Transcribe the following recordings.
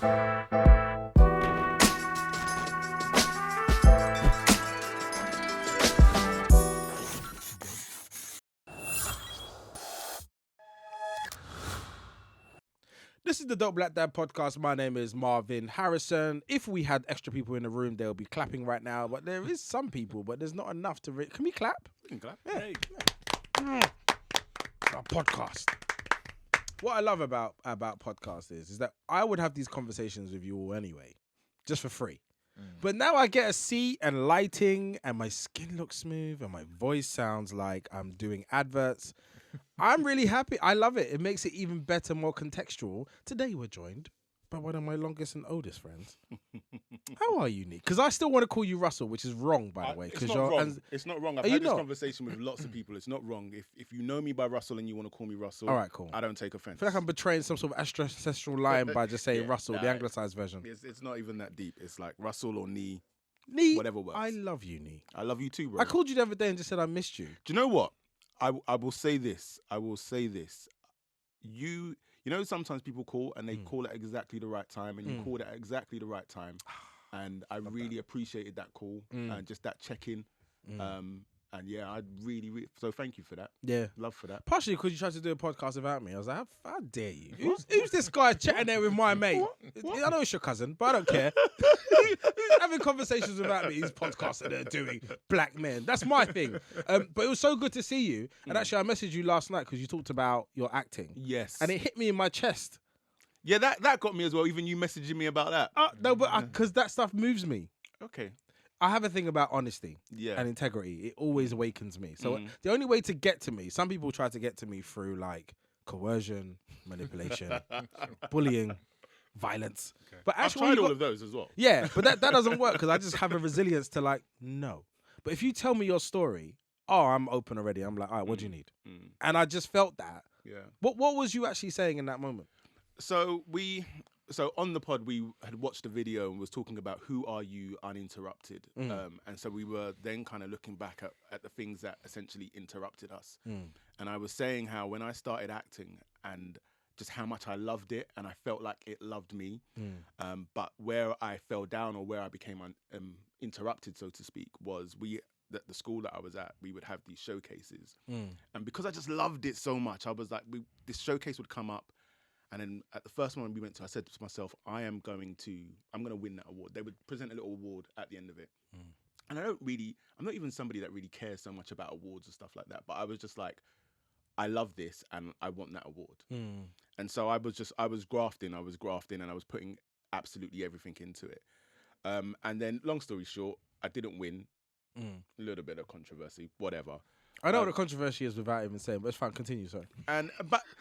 This is the Dope Black Dad podcast. My name is Marvin Harrison. If we had extra people in the room, they'll be clapping right now. But there is some people, but there's not enough to... Can we clap? We can clap. Yeah. Hey. Our podcast. What I love about podcasts is that I would have these conversations with you all anyway, just for free. But now I get a seat and lighting and my skin looks smooth and my voice sounds like I'm doing adverts. I'm really happy. I love it. It makes it even better, more contextual. Today we're joined by one of my longest and oldest friends. How are you, Nii? Because I still want to call you Russell, which is wrong, by the way. It's not wrong. It's not wrong. I've had this conversation with lots of people. It's not wrong. If you know me by Russell and you want to call me Russell, all right, cool. I don't take offense. I feel like I'm betraying some sort of ancestral line by just saying Russell, the anglicized version. It's not even that deep. It's like Russell or Nii. Nii, whatever works. I love you, Nii. I love you too, bro. I called you the other day and just said I missed you. Do you know what? I will say this. You know, sometimes people call and they call at exactly the right time, and you called at exactly the right time. And I really appreciated that call and just that check-in. And yeah, I really, so thank you for that. Yeah. Love for that. Partially because you tried to do a podcast without me. I was like, how dare you? Who's this guy chatting there with my mate? I know it's your cousin, but I don't care. Who's having conversations without me? These podcasts that they're doing, black men. That's my thing. But it was so good to see you. And actually, I messaged you last night because you talked about your acting. Yes. And it hit me in my chest. Yeah, that got me as well, even you messaging me about that. No, but because that stuff moves me. Okay. I have a thing about honesty and integrity. It always awakens me. So the only way to get to me, some people try to get to me through like coercion, manipulation, bullying, violence. Okay. But actually, I've tried all of those as well. Yeah, but that doesn't work because I just have a resilience to like, no. But if you tell me your story, I'm open already. I'm like, all right, what do you need? And I just felt that. Yeah. What was you actually saying in that moment? So on the pod, we had watched a video and was talking about who are you uninterrupted. And so we were then kind of looking back at the things that essentially interrupted us. And I was saying how when I started acting and just how much I loved it and I felt like it loved me. But where I fell down or where I became interrupted, so to speak, was the school that I was at, we would have these showcases. And because I just loved it so much, I was like, this showcase would come up. And then at the first one we went to, I said to myself, I'm going to win that award. They would present a little award at the end of it. And I'm not even somebody that really cares so much about awards and stuff like that. But I was just like, I love this and I want that award. And so I was grafting and I was putting absolutely everything into it. And then long story short, I didn't win. A little bit of controversy, whatever. I know what the controversy is without even saying, but it's fine. Continue, sorry. And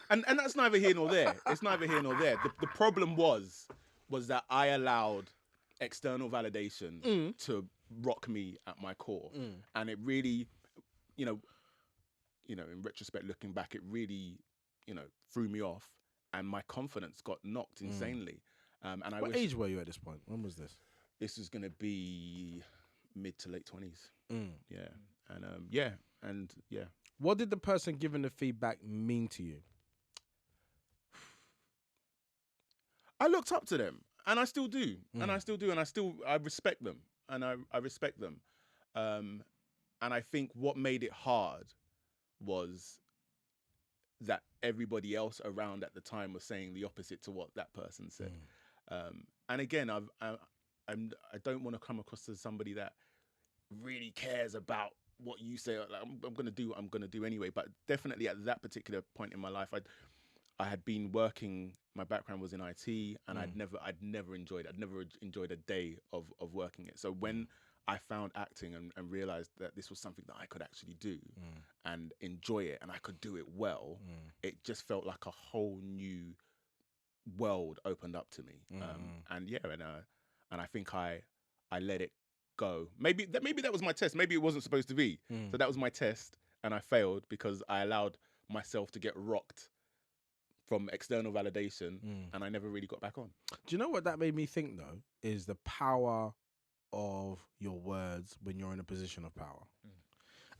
that's neither here nor there. It's neither here nor there. The problem was that I allowed external validation to rock me at my core, and it really, in retrospect, looking back, it really, threw me off, and my confidence got knocked insanely. And what age were you at this point? When was this? This was going to be mid to late 20s. Yeah, and yeah. What did the person giving the feedback mean to you? I looked up to them, and I still do, and I respect them, and I respect them. And I think what made it hard was that everybody else around at the time was saying the opposite to what that person said. And again, I don't want to come across as somebody that really cares about what you say. Like, I'm going to do what I'm going to do anyway. But definitely at that particular point in my life, I had been working. My background was in IT, and I'd never enjoyed it. I'd never enjoyed a day of working it. So when I found acting and realized that this was something that I could actually do and enjoy it, and I could do it well, it just felt like a whole new world opened up to me. And I think I let it go. Maybe that was my test. Maybe it wasn't supposed to be. So that was my test, and I failed because I allowed myself to get rocked from external validation, and I never really got back on. Do you know what that made me think, though, is the power of your words when you're in a position of power.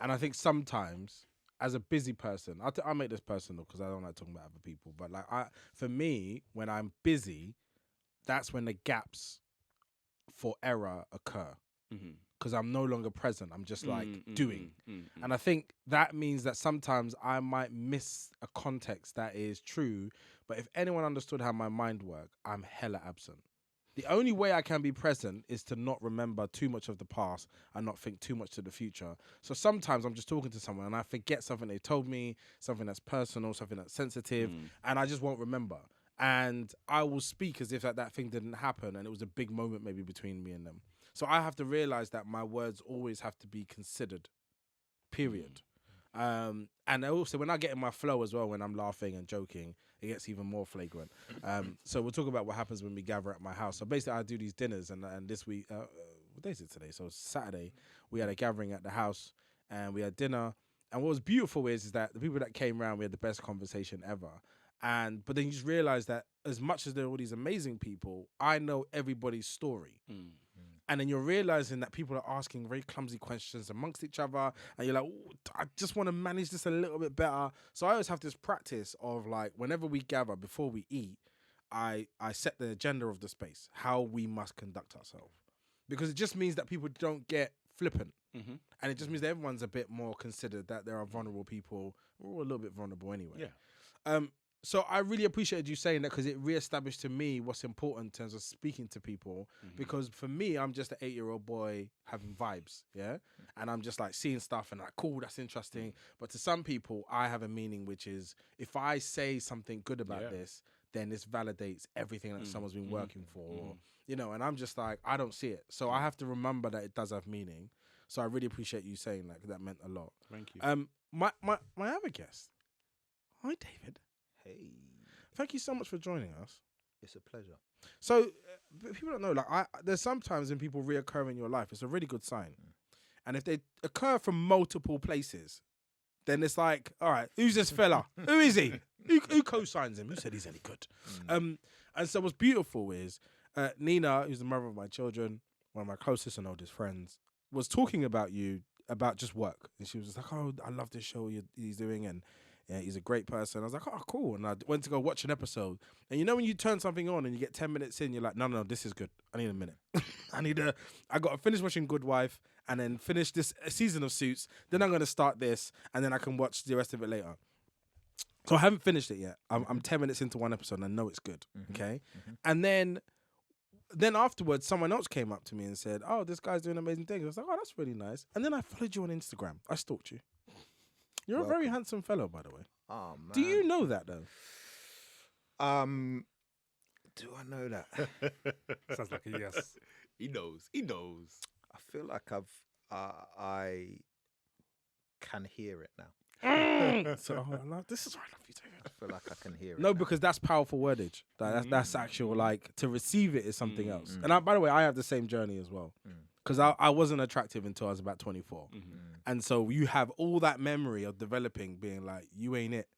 And I think sometimes, as a busy person, I'll make this personal because I don't like talking about other people, but like for me, when I'm busy, that's when the gaps for error occur. Because I'm no longer present. I'm just like doing. And I think that means that sometimes I might miss a context that is true. But if anyone understood how my mind works, I'm hella absent. The only way I can be present is to not remember too much of the past and not think too much to the future. So sometimes I'm just talking to someone and I forget something they told me, something that's personal, something that's sensitive, and I just won't remember. And I will speak as if that thing didn't happen and it was a big moment maybe between me and them. So I have to realize that my words always have to be considered, period. And also when I get in my flow as well, when I'm laughing and joking, it gets even more flagrant. So we'll talk about what happens when we gather at my house. So basically I do these dinners and this week, what day is it today? So Saturday, we had a gathering at the house and we had dinner. And what was beautiful is that the people that came around, we had the best conversation ever. But then you just realize that as much as there are all these amazing people, I know everybody's story. And then you're realizing that people are asking very clumsy questions amongst each other. And you're like, I just want to manage this a little bit better. So I always have this practice of like, whenever we gather, before we eat, I set the agenda of the space, how we must conduct ourselves. Because it just means that people don't get flippant. And it just means that everyone's a bit more considered, that there are vulnerable people. We're all a little bit vulnerable anyway. Yeah. So I really appreciated you saying that because it reestablished to me what's important in terms of speaking to people. Because for me, I'm just an 8-year-old boy having vibes, yeah? And I'm just like seeing stuff and like, cool, that's interesting. But to some people, I have a meaning, which is if I say something good about this, then this validates everything that someone's been working for. Or, you know, and I'm just like, I don't see it. So I have to remember that it does have meaning. So I really appreciate you saying that because that meant a lot. Thank you. My other guest. Hi, David. Hey, thank you so much for joining us. it's a pleasure. So people don't know, like there's sometimes when people reoccur in your life, it's a really good sign. And if they occur from multiple places, then it's like, all right, who's this fella? Who is he? Who co-signs him? Who said he's any good? And so what's beautiful is Nina, who's the mother of my children, one of my closest and oldest friends, was talking about you, about just work. And she was just like, oh, I love this show he's doing, and yeah, he's a great person. I was like, oh, cool. And I went to go watch an episode. And you know when you turn something on and you get 10 minutes in, you're like, no, this is good. I need a minute. I got to finish watching Good Wife and then finish this season of Suits. Then I'm going to start this and then I can watch the rest of it later. So I haven't finished it yet. I'm 10 minutes into one episode and I know it's good. Okay. And then afterwards, someone else came up to me and said, oh, this guy's doing amazing things. I was like, oh, that's really nice. And then I followed you on Instagram. I stalked you. You're a very handsome fellow, by the way. Oh man. Do you know that though? Do I know that? Sounds like a yes. He knows. I feel like I can hear it now. So this is why I love you, David. I feel like I can hear it. No, now. because that's powerful wordage. That's actual, like, to receive it is something else. And by the way, I have the same journey as well. Because I wasn't attractive until I was about 24. And so you have all that memory of developing, being like, you ain't it.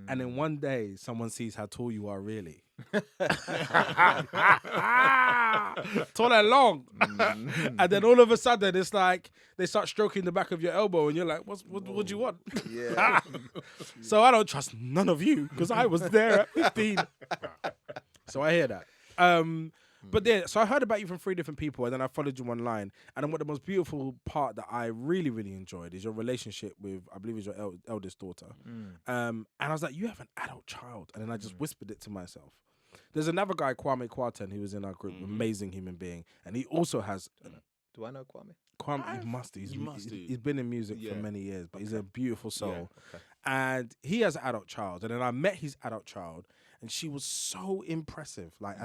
And then one day, someone sees how tall you are really. Tall and long. And then all of a sudden, it's like, they start stroking the back of your elbow and you're like, what do you want? Yeah. So I don't trust none of you because I was there at 15. So I hear that. But yeah, so I heard about you from 3 different people and then I followed you online. And then what the most beautiful part that I really, really enjoyed is your relationship with, I believe it's your eldest daughter. And I was like, you have an adult child. And then I just whispered it to myself. There's another guy, Kwame Kwarten, who was in our group, amazing human being. And he also has... Do I know Kwame? Kwame, you must do. He's been in music for many years, but he's a beautiful soul. And he has an adult child. And then I met his adult child and she was so impressive. Like,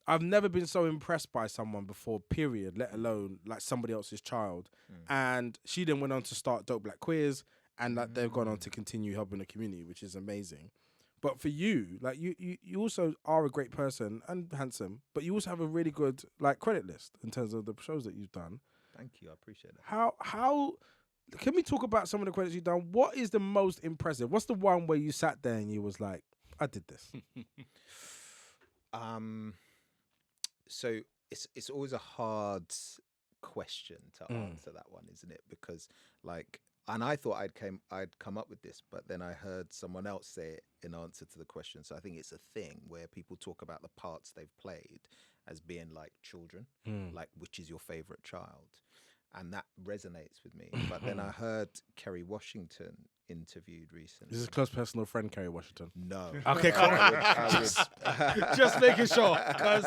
I've never been so impressed by someone before, period, let alone like somebody else's child. And she then went on to start Dope Black Queers and like they've gone on to continue helping the community, which is amazing. But for you, like you also are a great person and handsome, but you also have a really good like credit list in terms of the shows that you've done. Thank you, I appreciate it. How can we talk about some of the credits you've done? What is the most impressive? What's the one where you sat there and you was like, I did this? So it's always a hard question to answer that one, isn't it? Because like and I thought I'd come up with this, but then I heard someone else say it in answer to the question. So I think it's a thing where people talk about the parts they've played as being like children, like which is your favorite child, and that resonates with me. But then I heard Kerry Washington interviewed recently. This is a close personal friend, Kerry Washington. No. Okay, cool. Just making sure, because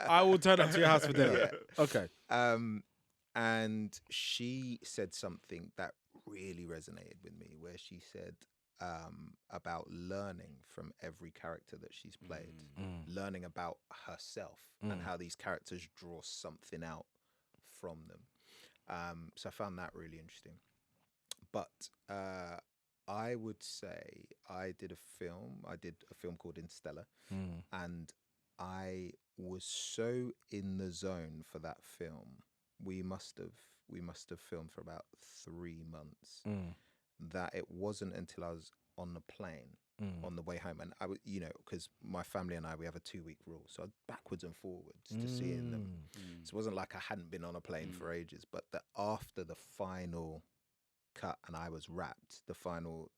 I will turn up to your house for dinner. Yeah. Okay. And she said something that really resonated with me, where she said about learning from every character that she's played, learning about herself and how these characters draw something out from them. So I found that really interesting. But I would say I did a film called Interstellar, and I was so in the zone for that film. We must have filmed for about 3 months. That it wasn't until I was on the plane on the way home, and I was, because my family and we have a 2-week rule, so I backwards and forwards to seeing them. So it wasn't like I hadn't been on a plane for ages, but that after the final cut and I was wrapped, the final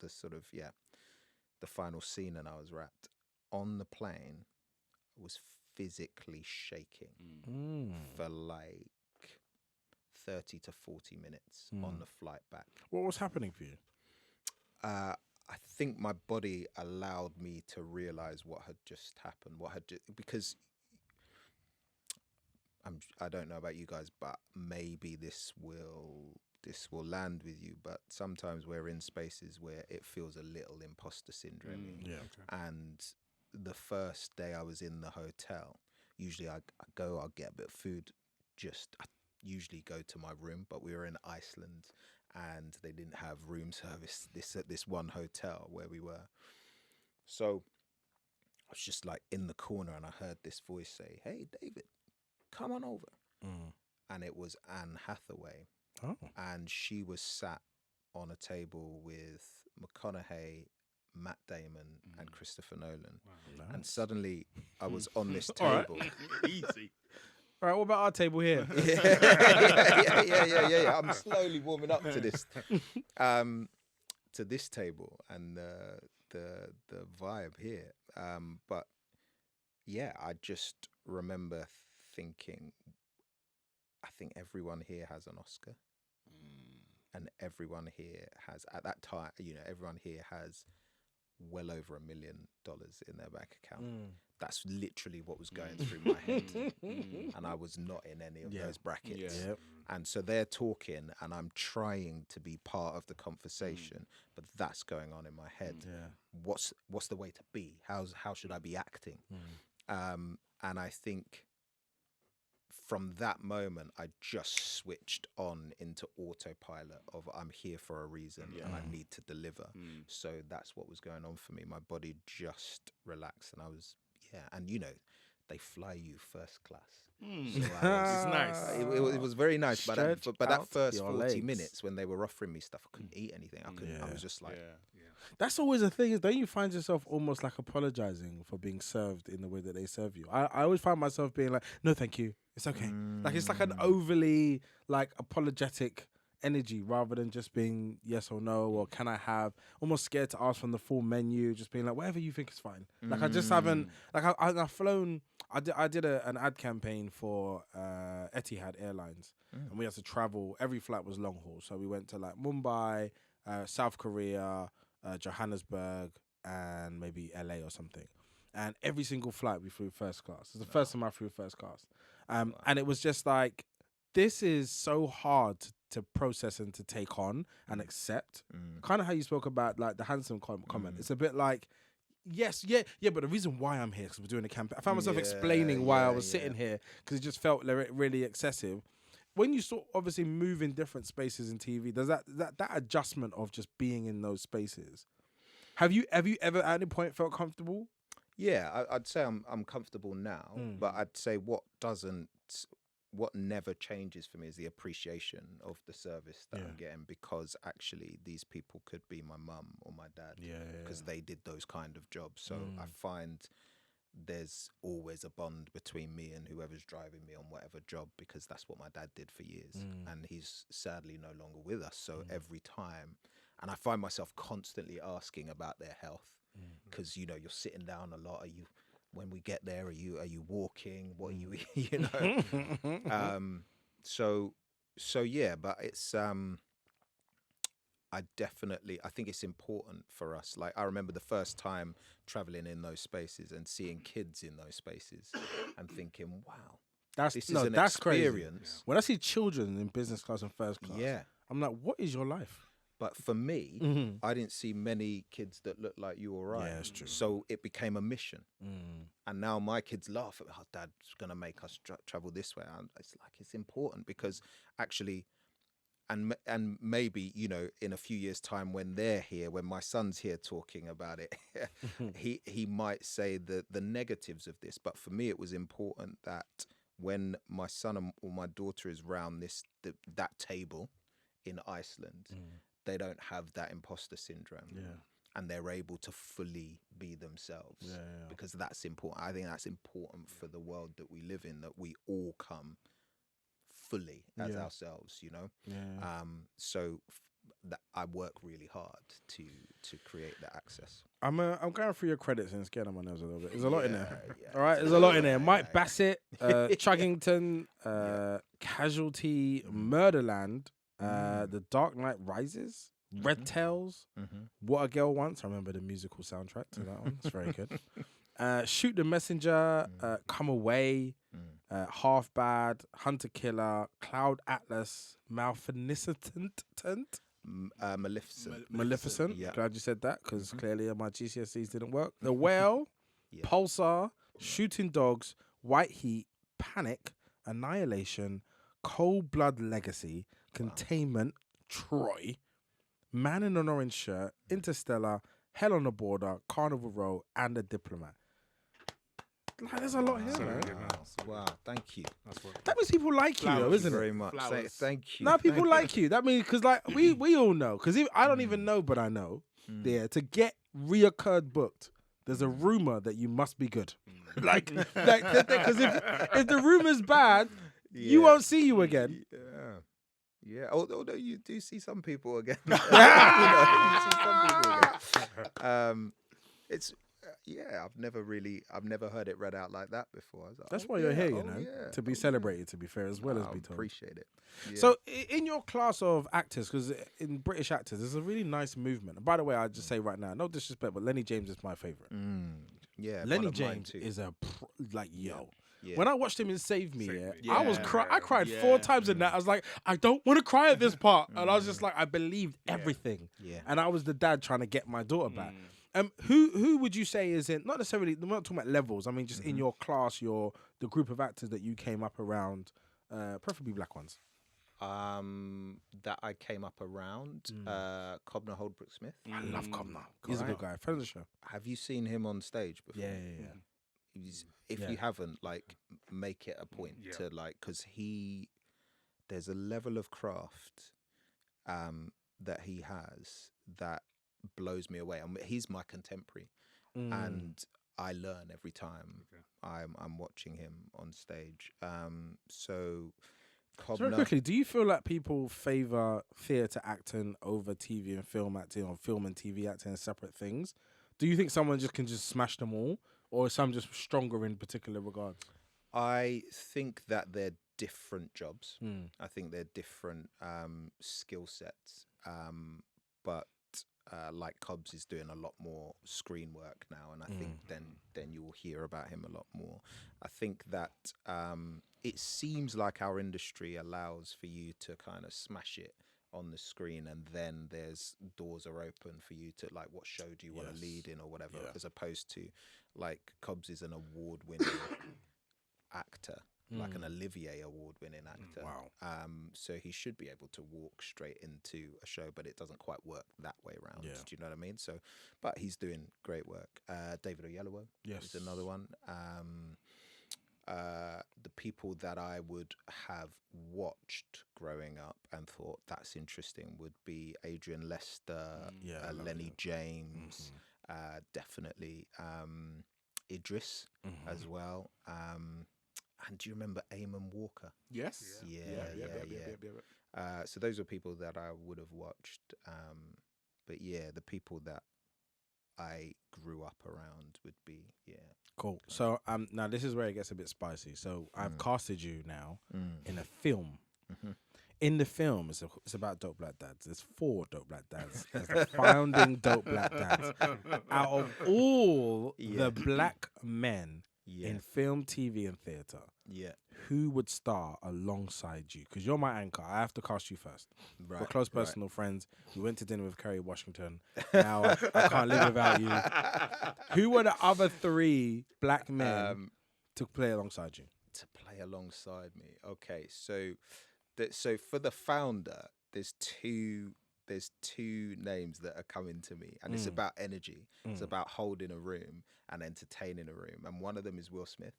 scene and I was wrapped on the plane, I was physically shaking for like 30 to 40 minutes on the flight back. What was happening for you? I think my body allowed me to realize what had just happened, because I don't know about you guys, but maybe this will land with you, but sometimes we're in spaces where it feels a little imposter syndrome. And the first day I was in the hotel, usually I'll get a bit of food, I usually go to my room, but we were in Iceland and they didn't have room service at this one hotel where we were. So I was just like in the corner and I heard this voice say, "Hey, David, come on over." And it was Anne Hathaway. Oh. And she was sat on a table with McConaughey, Matt Damon, and Christopher Nolan. Wow. And suddenly I was on this table. Easy. All right, what about our table here? Yeah. I'm slowly warming up to this table and the vibe here. But yeah, I just remember thinking, I think everyone here has an Oscar, and everyone here has, at that time, everyone here has well over $1 million in their bank account. That's literally what was going through my head, and I was not in any of those brackets. Yep. And so they're talking, and I'm trying to be part of the conversation, but that's going on in my head. What's the way to be? How should I be acting? And I think from that moment, I just switched on into autopilot of I'm here for a reason and I need to deliver. So that's what was going on for me. My body just relaxed, and I was, and they fly you first class. So It's nice. It was very nice, but Stretch that out first your 40 legs. minutes when they were offering me stuff, I couldn't eat anything. I was just like, That's always a thing. Don't you find yourself almost like apologizing for being served in the way that they serve you? I always find myself being like, no, thank you. It's okay. Like, it's like an overly like apologetic energy rather than just being yes or no or can I have, almost scared to ask from the full menu, just being like whatever you think is fine. Like I just haven't, like I've flown, I did an ad campaign for Etihad Airlines and we had to travel, every flight was long haul, so we went to like Mumbai, South Korea, Johannesburg and maybe LA or something, and every single flight we flew first class. It's the first time I flew first class, and it was just like, this is so hard to process and to take on and accept. Kind of how you spoke about like the handsome comment. It's a bit like, yes, but the reason why I'm here is because we're doing a campaign. I found myself explaining why I was sitting here because it just felt really excessive. When you sort obviously move in different spaces in TV, does that adjustment of just being in those spaces, have you ever at any point felt comfortable? Yeah, I'd say I'm comfortable now, but I'd say what never changes for me is the appreciation of the service that I'm getting, because actually these people could be my mum or my dad, because they did those kind of jobs. So I find there's always a bond between me and whoever's driving me on whatever job, because that's what my dad did for years. And he's sadly no longer with us. So every time, and I find myself constantly asking about their health, because, you know, you're sitting down a lot. When we get there, are you walking? What are you, you know? So yeah, but it's, I think it's important for us. Like, I remember the first time traveling in those spaces and seeing kids in those spaces and thinking, wow, That's this no, is an that's experience. crazy. When I see children in business class and first class, Yeah. I'm like, what is your life? But for me, I didn't see many kids that looked like you or I. Yeah, it's true. So it became a mission. And now my kids laugh at, oh, Dad's going to make us travel this way. And it's like, it's important because actually, and maybe, you know, in a few years' time when they're here, when my son's here talking about it, he might say the negatives of this. But for me, it was important that when my son or my daughter is round that table in Iceland, they don't have that imposter syndrome, and they're able to fully be themselves, because that's important. I think that's important for the world that we live in, that we all come fully as ourselves, you know. So that I work really hard to create that access. I'm going through your credits and it's getting on my nerves a little bit. There's a lot in there. All right, there's a lot in there. Mike Bassett, Chuggington, Casualty, Murderland, The Dark Knight Rises, Red Tails, What a Girl Wants. I remember the musical soundtrack to that one. It's very good. Shoot the Messenger, Come Away, Half Bad, Hunter Killer, Cloud Atlas, Maleficent. Yeah. Glad you said that, because clearly my GCSEs didn't work. The Whale, Pulsar, Shooting Dogs, White Heat, Panic, Annihilation, Cold Blood Legacy, Containment, Troy, Man in an Orange Shirt, Interstellar, Hell on the Border, Carnival Row, and The Diplomat. Like, there's a lot here, man. Wow, thank you. That means people like you, though, isn't it? Very much. Thank you. No, people like you. That means, because like we all know, because I don't even know, but I know, to get reoccurred booked, there's a rumor that you must be good. Because if the rumor's bad, you won't see you again. Yeah. Although you do see some people again. You see some people again. It's. I've never heard it read out like that before. I was like, That's why you're here, you know, to be celebrated, to be fair, as well as be told. Appreciate it. Yeah. So in your class of actors, because in British actors, there's a really nice movement. And by the way, I just say right now, no disrespect, but Lenny James is my favorite. Yeah, Lenny James is yo. Yeah. When I watched him in Save Me, I cried 4 times in that. I was like, I don't want to cry at this part. And I was just like, I believed everything. Yeah. And I was the dad trying to get my daughter back. Who would you say is in, not necessarily, we're not talking about levels, I mean just in your class, the group of actors that you came up around, preferably black ones? That I came up around, Cobner Holdbrook-Smith. I love Cobner. He's a good guy. Friend of the show. Have you seen him on stage before? Yeah. If you haven't, like, make it a point to, like, because there's a level of craft that he has that blows me away. He's my contemporary, and I learn every time I'm watching him on stage. So very quickly, do you feel like people favour theatre acting over TV and film acting, or film and TV acting as separate things? Do you think someone can just smash them all, or is some just stronger in particular regards? I think that they're different jobs. I think they're different skill sets. But like Cobbs is doing a lot more screen work now, and I think then you will hear about him a lot more. I think that it seems like our industry allows for you to kind of smash it on the screen, and then there's doors are open for you to, like, what show do you want to lead in or whatever, as opposed to, like, Cobbs is an award-winning actor. Like an Olivier award-winning actor. Wow. So he should be able to walk straight into a show, but it doesn't quite work that way around. Do you know what I mean? So, but he's doing great work. David Oyelowo is another one. The people that I would have watched growing up and thought that's interesting would be Adrian Lester, Lenny James, definitely. Idris as well. And do you remember Eamon Walker? Yes. Yeah. So those are people that I would have watched. But yeah, the people that I grew up around would be, Cool. So now this is where it gets a bit spicy. So I've casted you now in a film. In the film, it's about dope black dads. There's 4 dope black dads. There's the founding dope black dads. Out of all the black men in film, TV, and theatre, who would star alongside you? Because you're my anchor. I have to cast you first. Right, We're close personal friends. We went to dinner with Kerry Washington. Now I can't live without you. Who were the other 3 black men to play alongside you? To play alongside me. Okay, so for the founder, there's two names that are coming to me, and it's about energy. It's about holding a room and entertaining a room, and one of them is Will Smith.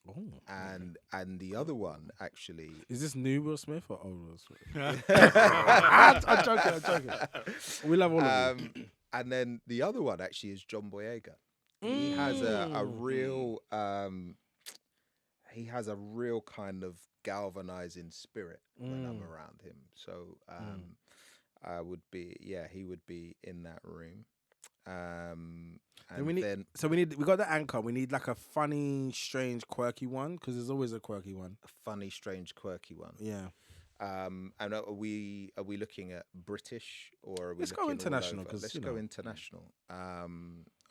Oh, and the other one actually is this new Will Smith or old Will Smith? I'm joking. We love all of you. And then the other one actually is John Boyega. He has a real kind of galvanizing spirit when I'm around him. So I would be, he would be in that room. And we got the anchor. We need like a funny, strange, quirky one, because there's always a quirky one. A funny, strange, quirky one. Yeah. And are we looking at British, or are we Let's looking go international? Let's go international.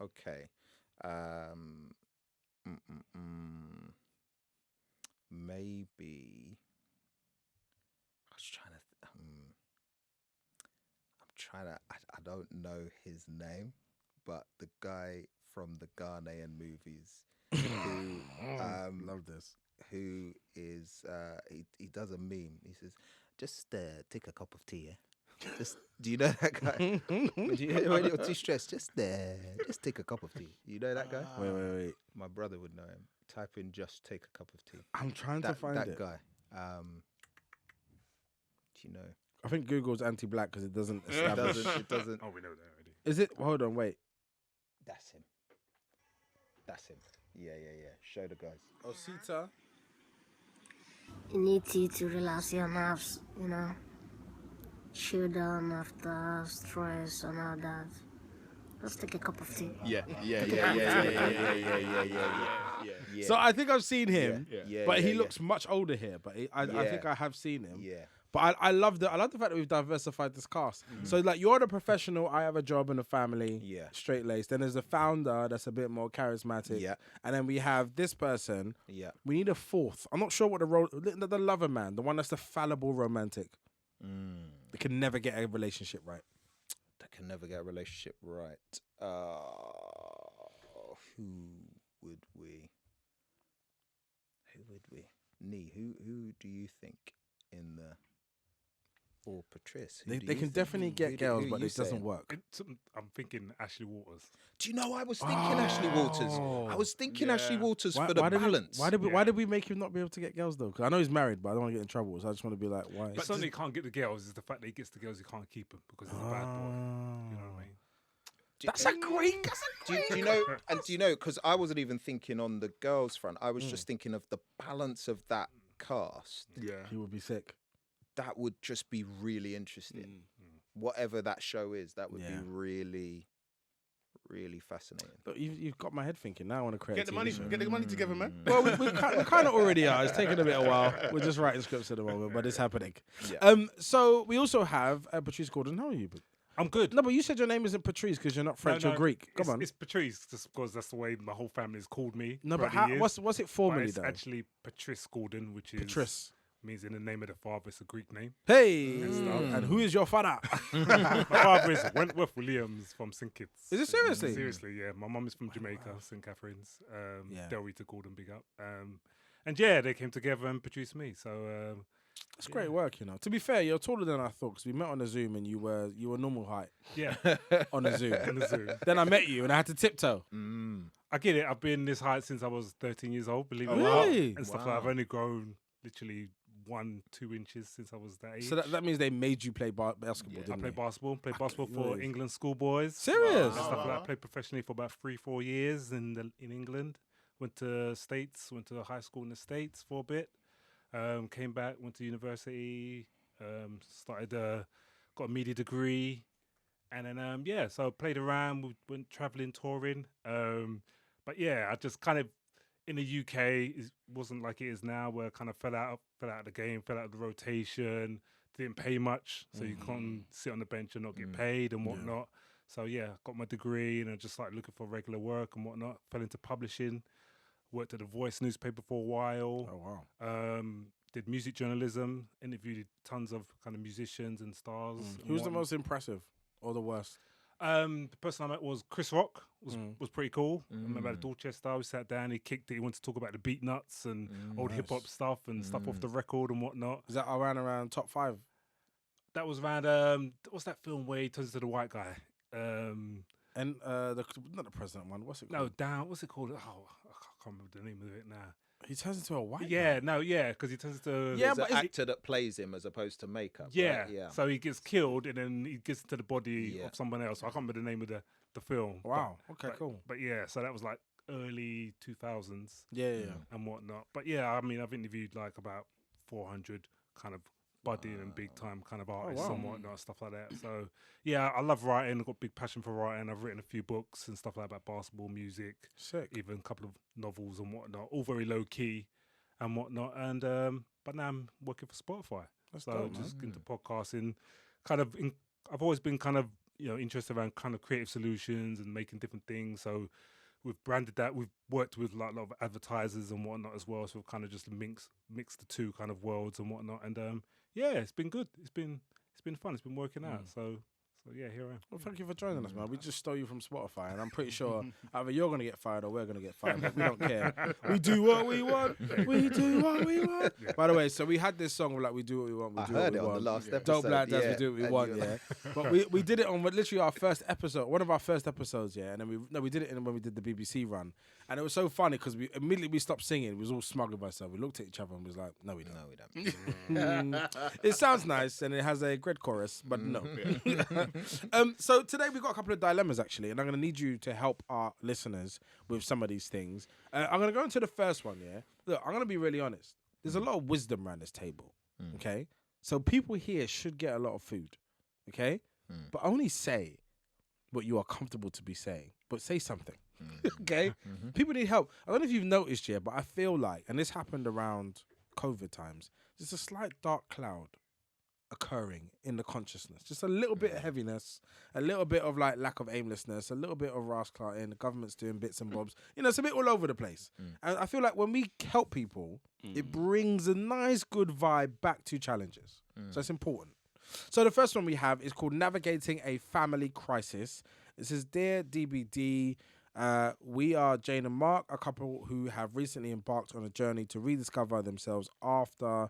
Okay. Maybe I was trying to. I don't know his name, but the guy from the Ghanaian movies who love this. Who is he does a meme. He says, "Just take a cup of tea." Yeah? Just, do you know that guy? when you're too stressed, just take a cup of tea. You know that guy? Wait. My brother would know him. Type in "just take a cup of tea." I'm trying to find that it. guy. Do you know? I think Google's anti-black because it doesn't establish. It doesn't. Oh, we know that already. Is it? Hold on, wait. That's him. Yeah. Show the guys. Osita. You need tea to relax your nerves, chill down after stress and all that. Just take a cup of tea. Yeah. So I think I've seen him, but he yeah. looks much older here. But I think I have seen him. Yeah. But I love the fact that we've diversified this cast. So like, you're the professional, I have a job and a family, straight laced. Then there's the founder that's a bit more charismatic, and then we have this person. Yeah. We need a 4th. I'm not sure what the role. The lover man, the one that's the fallible romantic. They can never get a relationship right. Who would we? Nii, who do you think in the? Or Patris? They can definitely get girls, but it doesn't work. I'm thinking Ashley Waters. Do you know I was thinking Ashley Waters? I was thinking Ashley Waters for the balance. Why did we make him not be able to get girls though? Because I know he's married, but I don't want to get in trouble. So I just want to be like, why? But something he can't get the girls is the fact that he gets the girls, he can't keep them because he's a bad boy. You know what I mean? That's a great. Do you know? And do you know? Because I wasn't even thinking on the girls' front. I was just thinking of the balance of that cast. Yeah, he would be sick. That would just be really interesting. Whatever that show is, that would be really, really fascinating. But you've got my head thinking. Now I want to create. Get the money together, man. Well, we kind of already are. It's taken a bit of a while. We're just writing scripts at the moment, but it's happening. Yeah. So we also have Patris Gordon. How are you? I'm good. No, but you said your name isn't Patris because you're not French or Greek. Come on. It's Patris just because that's the way my whole family has called me. No, but what's it formally it's though? actually Patris Gordon, which is Patris. Means in the name of the father. It's a Greek name. Hey, and who is your father? My father is Wentworth Williams from St Kitts. Is it seriously? Seriously, yeah. My mum is from Jamaica, St Catherine's. Delrita Gordon, big up. And they came together and produced me. So that's great work, To be fair, you're taller than I thought because we met on a Zoom and you were normal height. Yeah, on a Zoom. on the Zoom. Then I met you and I had to tiptoe. I get it. I've been this height since I was 13 years old. Believe it or really? not, and stuff like that. I've only grown literally 1-2 inches since I was that age. So that means they made you play basketball, Yeah. I didn't played they? basketball. Played basketball Really? for England schoolboys. Serious? And stuff like Wow. that. Played professionally for about 3-4 years in England. Went to States. Went to high school in the States for a bit. Came back. Went to university. Started. Got a media degree. And then so I played around. We went traveling, touring. But yeah, I just kind of in the UK it wasn't like it is now, where I kind of fell out of the game, fell out of the rotation. Didn't pay much, so you can't sit on the bench and not get paid and whatnot. So yeah, got my degree and I just started looking for regular work and whatnot. Fell into publishing. Worked at the Voice newspaper for a while. Oh wow. Did music journalism. Interviewed tons of kind of musicians and stars. and Who's the whatnot. most impressive or the worst? The person I met was Chris Rock. Was pretty cool. I remember at Dorchester, we sat down. He kicked it. He wanted to talk about the beat nuts and old hip hop stuff and stuff off the record and whatnot. Is that around top 5? That was around. What's that film where he turns into the white guy? And not the president one. What's it No, called? down. What's it called? Oh, I can't remember the name of it now. He turns into a white. Yeah, because he turns into Yeah, There's but an is- actor that plays him as opposed to makeup. Yeah. right? Yeah. So he gets killed and then he gets into the body Yeah. of someone else. I can't remember the name of the film. Wow. Okay. Cool. But yeah, so that was like early 2000s Yeah. and whatnot. But yeah, I mean, I've interviewed like about 400 kind of budding and big time kind of artists wow. and whatnot, stuff like that. So yeah, I love writing. I've got a big passion for writing. I've written a few books and stuff like that about basketball, music, Sick. even a couple of novels and whatnot, all very low key and whatnot. And but now I'm working for Spotify. That's So dope, just into podcasting, I've always been kind of interested around kind of creative solutions and making different things. So we've branded that. We've worked with like a lot of advertisers and whatnot as well. So we've kind of just mixed the two kind of worlds and whatnot. And yeah, it's been good. It's been fun. It's been working out. So yeah, here I am. Well, thank you for joining us, man. We just stole you from Spotify, and I'm pretty sure either you're going to get fired or we're going to get fired, but we don't care. We do what we want. We do what we want. By the way, so we had this song of like, we do what we want. We I do heard what it we on want. the last episode. Dope Black Dads, we yeah, do what we and want, you were yeah. like- But we did it on literally our first episode, one of our first episodes, yeah. And then we did it when we did the BBC run, and it was so funny because we immediately stopped singing. We was all smug with ourselves. We looked at each other and was like, no, we don't. No, we don't. It sounds nice and it has a great chorus, but no. So today we've got a couple of dilemmas actually, and I'm going to need you to help our listeners with some of these things. I'm going to go into the first one, yeah? Look, I'm going to be really honest. There's a lot of wisdom around this table, okay? So people here should get a lot of food, okay? But only say what you are comfortable to be saying, but say something, okay? People need help. I don't know if you've noticed yet, but I feel like, and this happened around COVID times, there's a slight dark cloud occurring in the consciousness. Just a little bit of heaviness, a little bit of like lack of aimlessness, a little bit of rascality, the government's doing bits and bobs. It's a bit all over the place. And I feel like when we help people, it brings a nice, good vibe back to challenges. So it's important. So the first one we have is called Navigating a Family Crisis. It says, Dear DBD, we are Jane and Mark, a couple who have recently embarked on a journey to rediscover themselves after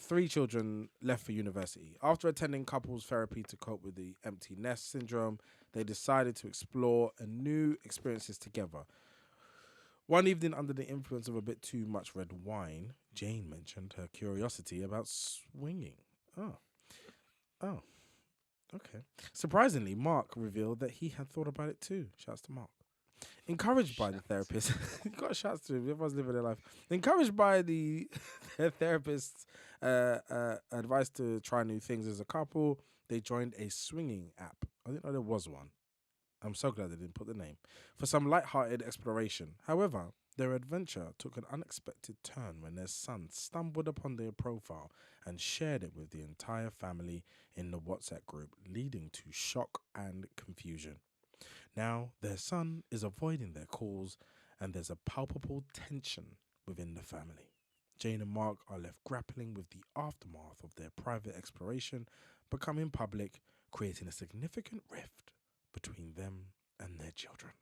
3 children left for university. After attending couples therapy to cope with the empty nest syndrome, they decided to explore new experiences together. One evening, under the influence of a bit too much red wine, Jane mentioned her curiosity about swinging. Oh, okay. Surprisingly, Mark revealed that he had thought about it too. Shouts to Mark. Encouraged by the therapist, got shouts to him. Everyone's living their life. Encouraged by their therapist's advice to try new things as a couple, they joined a swinging app. I didn't know there was one. I'm so glad they didn't put the name. For some light-hearted exploration. However, their adventure took an unexpected turn when their son stumbled upon their profile and shared it with the entire family in the WhatsApp group, leading to shock and confusion. Now, their son is avoiding their calls, and there's a palpable tension within the family. Jane and Mark are left grappling with the aftermath of their private exploration becoming public, creating a significant rift between them and their children.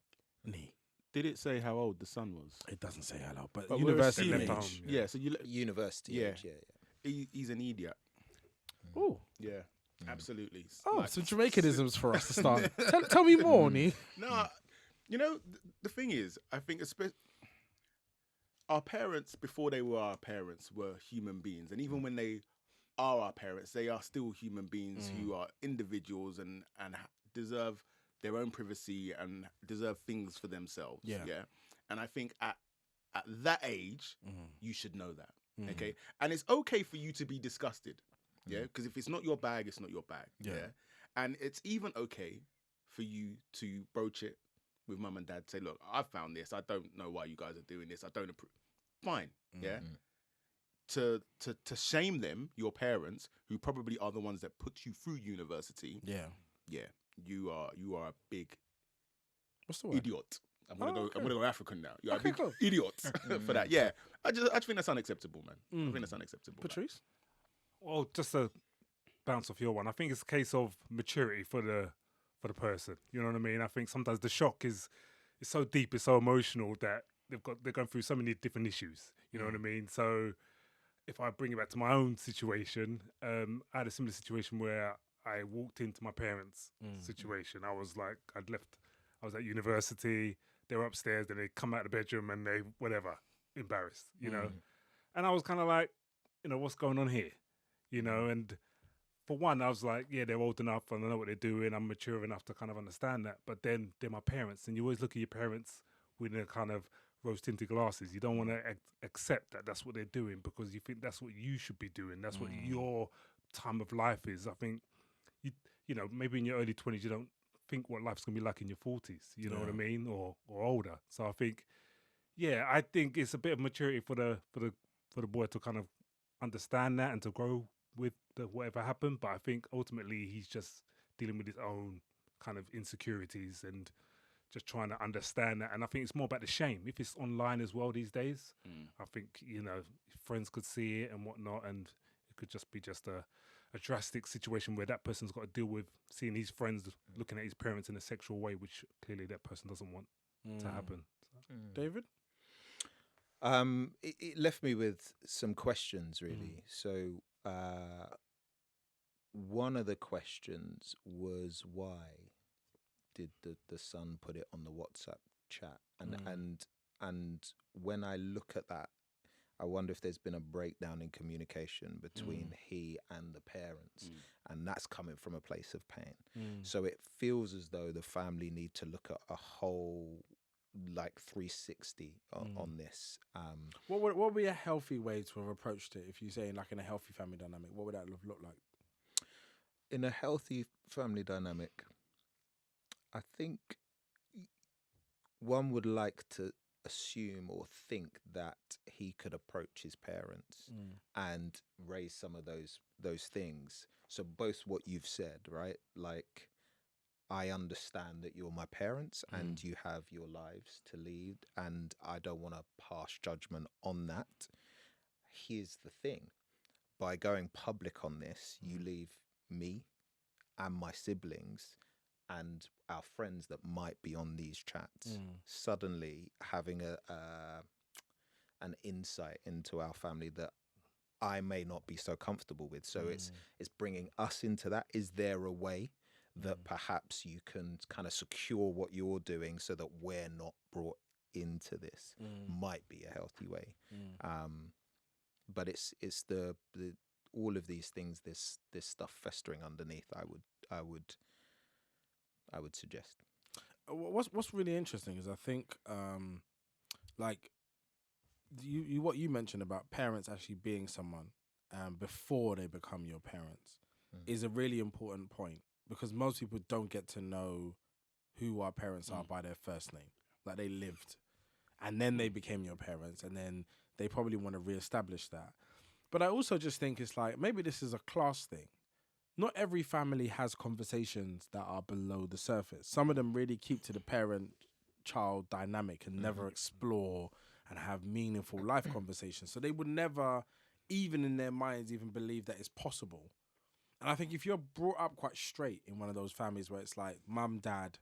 Nii. Did it say how old the son was? It doesn't say hello, but But university we're age. assuming- age. Yeah, so University Yeah. age, yeah. he's an idiot. Oh, Yeah, absolutely. some Jamaicanisms for us to start. tell me more, Nii. No, the thing is, I think our parents, before they were our parents, were human beings, and even when they are our parents, they are still human beings who are individuals and deserve their own privacy and deserve things for themselves. Yeah. And I think at that age, you should know that. Okay, and it's okay for you to be disgusted. Yeah, because if it's not your bag, it's not your bag. Yeah. And it's even okay for you to broach it with mum and dad. Say, look, I found this. I don't know why you guys are doing this. I don't approve. Fine. Yeah. To shame them, your parents, who probably are the ones that put you through university. Yeah. Yeah. You are a big What's the word? idiot. I'm gonna go African now. You're Okay, a big cool. idiot for that. Yeah. I just think that's unacceptable, man. I think that's unacceptable. Patrice? Well, just to bounce off your one, I think it's a case of maturity for the person. You know what I mean? I think sometimes the shock is so deep, it's so emotional that they're going through so many different issues. You know what I mean? So if I bring it back to my own situation, I had a similar situation where I walked into my parents' situation. I was at university, they were upstairs, then they come out of the bedroom and they, whatever, embarrassed, you know? And I was kind of like, you know, what's going on here? You know, and for one, I was like, yeah, they're old enough and I know what they're doing. I'm mature enough to kind of understand that. But then they're my parents, and you always look at your parents with a kind of rose-tinted glasses. You don't want to accept that that's what they're doing because you think that's what you should be doing. That's what your time of life is. I think, you know, maybe in your early 20s, you don't think what life's going to be like in your 40s, you know what I mean, or older. So I think, yeah, I think it's a bit of maturity for the boy to kind of understand that and to grow with whatever happened. But I think ultimately he's just dealing with his own kind of insecurities and just trying to understand that. And I think it's more about the shame. If it's online as well these days, I think, you know, friends could see it and whatnot, and it could just be a drastic situation where that person's got to deal with seeing his friends looking at his parents in a sexual way, which clearly that person doesn't want to happen. David? It left me with some questions, really. So one of the questions was, why did the son put it on the WhatsApp chat? And when I look at that, I wonder if there's been a breakdown in communication between he and the parents, and that's coming from a place of pain. So it feels as though the family need to look at a whole, like, 360 on this. What would be a healthy way to have approached it? If you say like in a healthy family dynamic, what would that look like? In a healthy family dynamic, I think one would like to assume or think that he could approach his parents and raise some of those things. So both what you've said, right? Like, I understand that you're my parents and you have your lives to lead, and I don't want to pass judgment on that. Here's the thing. By going public on this, you leave me and my siblings and our friends that might be on these chats suddenly having an insight into our family that I may not be so comfortable with. So it's bringing us into that. Is there a way that perhaps you can kind of secure what you're doing so that we're not brought into this? Might be a healthy way. But it's the all of these things, this stuff festering underneath, I would suggest. What's really interesting is I think like you what you mentioned about parents actually being someone before they become your parents is a really important point, because most people don't get to know who our parents are by their first name. Like, they lived and then they became your parents, and then they probably want to reestablish that. But I also just think it's like, maybe this is a class thing. Not every family has conversations that are below the surface. Some of them really keep to the parent-child dynamic and never explore and have meaningful life conversations. So they would never, even in their minds, even believe that it's possible. And I think if you're brought up quite straight in one of those families where it's like mum, dad,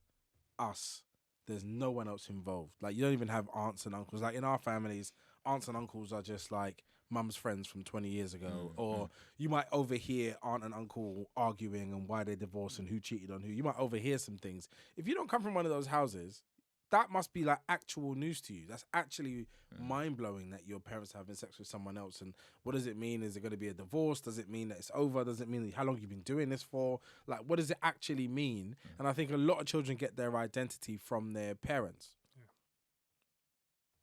us, there's no one else involved. Like, you don't even have aunts and uncles. Like, in our families, aunts and uncles are just like mum's friends from 20 years ago. Or you might overhear aunt and uncle arguing and why they divorced and who cheated on who. You might overhear some things. If you don't come from one of those houses, that must be like actual news to you. That's actually mind blowing that your parents are having sex with someone else. And what does it mean? Is it going to be a divorce? Does it mean that it's over? Does it mean how long you've been doing this for? Like, what does it actually mean? And I think a lot of children get their identity from their parents.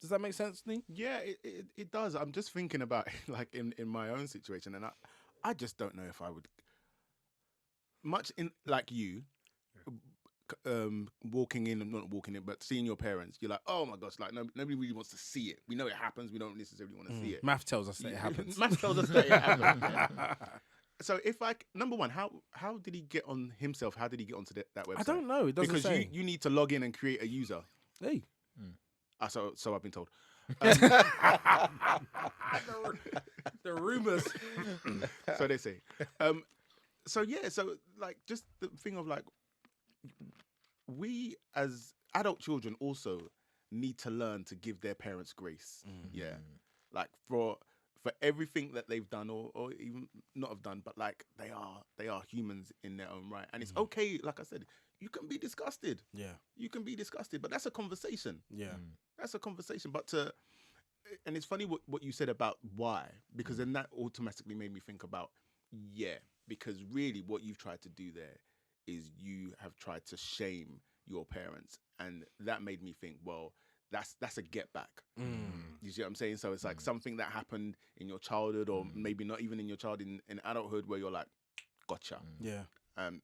Does that make sense, Nii? Yeah, it does. I'm just thinking about like in my own situation, and I just don't know if I would much in like you. Walking in and not walking in, but seeing your parents, you're like, oh my gosh, like nobody really wants to see it. We know it happens, we don't necessarily want to see it. Math tells us that it happens. Math tells us that it happens. Yeah. So if number one, how did he get on himself? How did he get onto that website? I don't know. It doesn't because say. you need to log in and create a user. Hey. So I've been told. The rumors. So they say. So like just the thing of like, we as adult children also need to learn to give their parents grace. Yeah, like for everything that they've done or even not have done, but like they are humans in their own right, and it's okay. Like I said, you can be disgusted. Yeah, you can be disgusted, but that's a conversation. Yeah, that's a conversation. But and it's funny what you said about why, because then that automatically made me think about because really what you've tried to do there is you have tried to shame your parents, and that made me think, well, that's a get back. You see what I'm saying? So it's like something that happened in your childhood, or maybe not even in your childhood, in adulthood, where you're like, gotcha. Yeah. And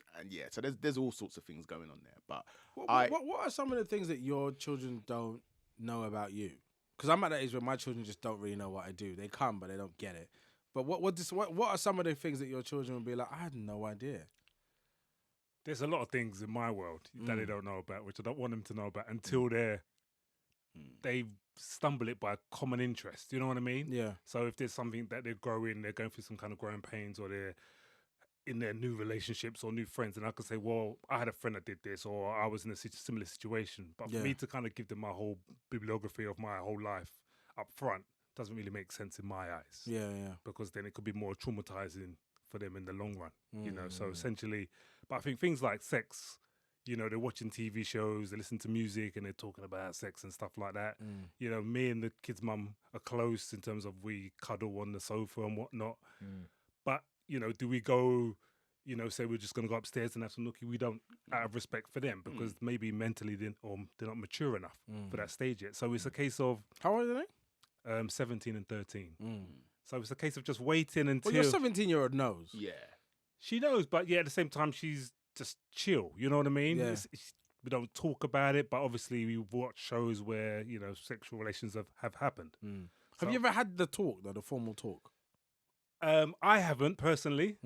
so there's all sorts of things going on there. But what are some of the things that your children don't know about you? Because I'm at that age where my children just don't really know what I do. They come, but they don't get it. But what are some of the things that your children will be like, I had no idea? There's a lot of things in my world that they don't know about, which I don't want them to know about until they stumble it by common interest. You know what I mean? Yeah. So if there's something that they're going through some kind of growing pains, or they're in their new relationships or new friends, and I can say, well, I had a friend that did this, or I was in a similar situation. But for me to kind of give them my whole bibliography of my whole life up front doesn't really make sense in my eyes. Yeah. Because then it could be more traumatizing for them in the long run, you know. So essentially, but I think things like sex, you know, they're watching TV shows, they listen to music, and they're talking about sex and stuff like that. You know, me and the kid's mum are close in terms of we cuddle on the sofa and whatnot. But, you know, do we go, you know, say we're just going to go upstairs and have some nookie? We don't, out of respect for them, because maybe mentally they're not mature enough for that stage yet. So it's a case of... How old are they? 17 and 13. So it's a case of just waiting until... Well, your 17-year-old knows. Yeah. She knows, but at the same time, she's just chill. You know what I mean? Yeah. We don't talk about it, but obviously we watch shows where, you know, sexual relations have happened. Have you ever had the talk, though, the formal talk? I haven't, personally.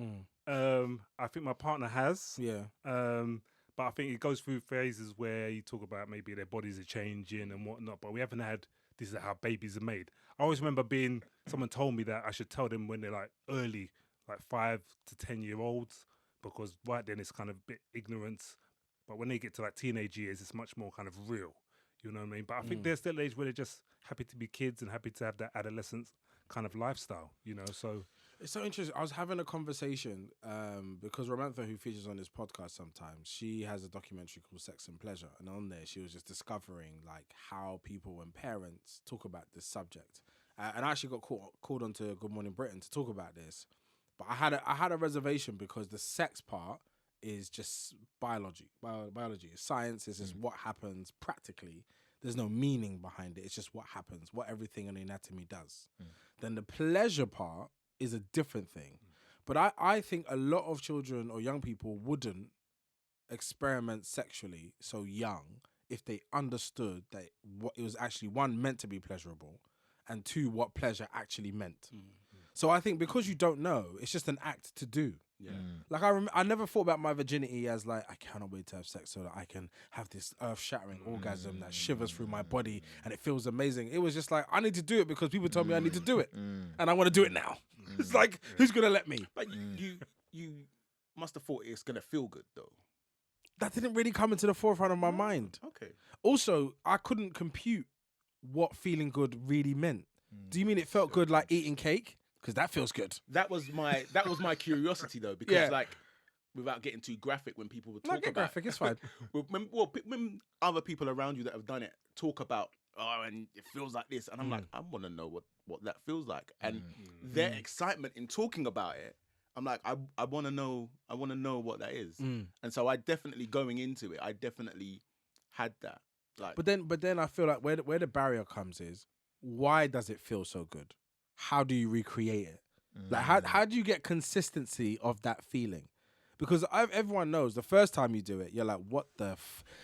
I think my partner has. Yeah. But I think it goes through phases where you talk about maybe their bodies are changing and whatnot, but we haven't had, this is how babies are made. I always remember someone told me that I should tell them when they're like early, like 5 to 10-year-olds, because right then it's kind of a bit ignorance. But when they get to like teenage years, it's much more kind of real. You know what I mean? But I think there's still an age where they're just happy to be kids and happy to have that adolescence kind of lifestyle, you know? So it's so interesting. I was having a conversation because Ramantha, who features on this podcast sometimes, she has a documentary called Sex and Pleasure. And on there, she was just discovering like how people and parents talk about this subject. And I actually got called onto Good Morning Britain to talk about this. But I had a reservation because the sex part is just biology. It's science. It's just what happens practically. There's no meaning behind it. It's just what happens, what everything in the anatomy does. Then the pleasure part is a different thing. But I think a lot of children or young people wouldn't experiment sexually so young if they understood that what it was actually, one, meant to be pleasurable, and two, what pleasure actually meant. So I think because you don't know, it's just an act to do. Yeah. Like I never thought about my virginity as like, I cannot wait to have sex so that I can have this earth-shattering orgasm that shivers through my body and it feels amazing. It was just like, I need to do it because people told me I need to do it. And I want to do it now. It's like, who's going to let me? But you must have thought it's going to feel good, though. That didn't really come into the forefront of my mind. Okay. Also, I couldn't compute what feeling good really meant. Do you mean it felt good like eating cake? Because that feels good. That was my curiosity though, because like without getting too graphic, when people would No, talk get about graphic, it's fine. when other people around you that have done it talk about, and it feels like this, and I'm like, I want to know what that feels like, and their excitement in talking about it, I'm like, I want to know what that is, and so I definitely, going into it, I definitely had that. Like, But then I feel like where the barrier comes is, why does it feel so good? How do you recreate it? Like how do you get consistency of that feeling? Because everyone knows the first time you do it, you're like, what the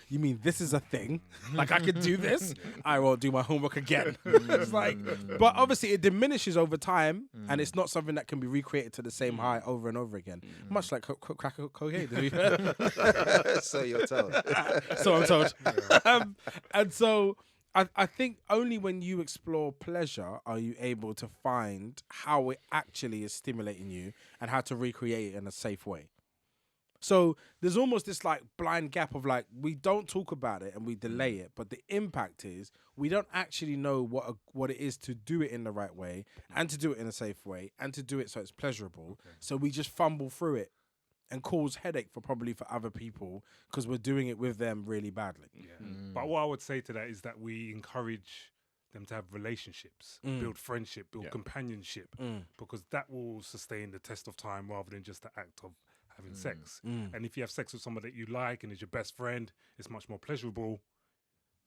you mean this is a thing? Like, I can do this? I won't do my homework again. It's like, but obviously it diminishes over time, and it's not something that can be recreated to the same high over and over again. Much like crack cocaine. So you're told. So I'm told. And so I think only when you explore pleasure are you able to find how it actually is stimulating you and how to recreate it in a safe way. So there's almost this like blind gap of like, we don't talk about it and we delay it, but the impact is we don't actually know what it is to do it in the right way and to do it in a safe way and to do it so it's pleasurable. So we just fumble through it and cause headache for other people because we're doing it with them really badly. Yeah. But what I would say to that is that we encourage them to have relationships, build friendship, build companionship, because that will sustain the test of time rather than just the act of having sex. And if you have sex with someone that you like and is your best friend, it's much more pleasurable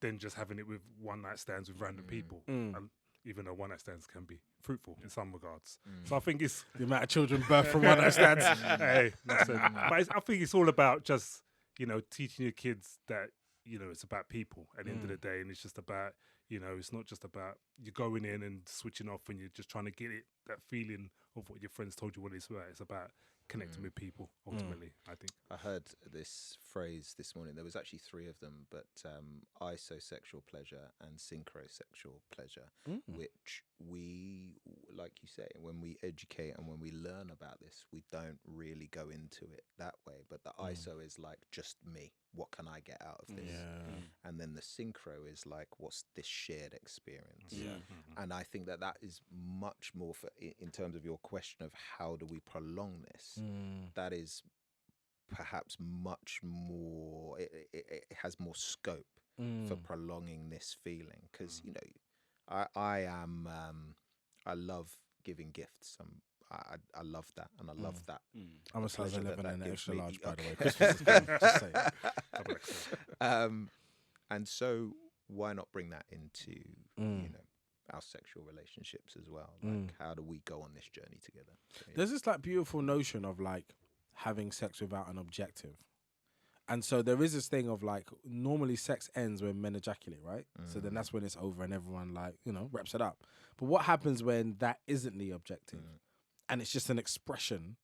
than just having it with one night stands with random people. And even though one night stands can be fruitful in some regards. So I think it's The amount of children birthed from one night stands. hey, that's it. But I think it's all about just, teaching your kids that, it's about people at the end of the day. And it's just about, it's not just about you going in and switching off and you're just trying to get that feeling of what your friends told you what it's about. It's about connecting with people, ultimately, I think. I heard this phrase this morning. There was actually three of them, but isosexual pleasure and synchrosexual pleasure, which we, like you say, when we educate and when we learn about this, we don't really go into it that way. But the ISO is like, just me. What can I get out of this? And then the synchro is like, what's this shared experience? And I think that is much more in terms of your question of how do we prolong this? That is perhaps much more, it has more scope for prolonging this feeling. Because, I love giving gifts. I love that, and I love that. I'm a size pleasure 11 that and gives extra me. large, by the way. Christmas is coming, just saying. And so why not bring that into our sexual relationships as well? Like, how do we go on this journey together? So, There's this like beautiful notion of like having sex without an objective. And so there is this thing of like, normally sex ends when men ejaculate, right? So then that's when it's over and everyone like, wraps it up. But what happens when that isn't the objective? And it's just an expression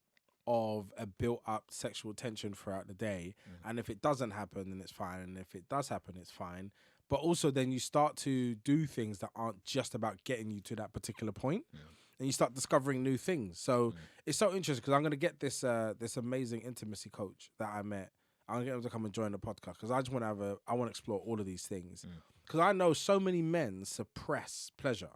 of a built-up sexual tension throughout the day. And if it doesn't happen, then it's fine. And if it does happen, it's fine. But also then you start to do things that aren't just about getting you to that particular point. And you start discovering new things. So it's so interesting because I'm going to get this this amazing intimacy coach that I met. I'm going to get him to come and join the podcast because I just want to I want to explore all of these things. Because I know so many men suppress pleasure.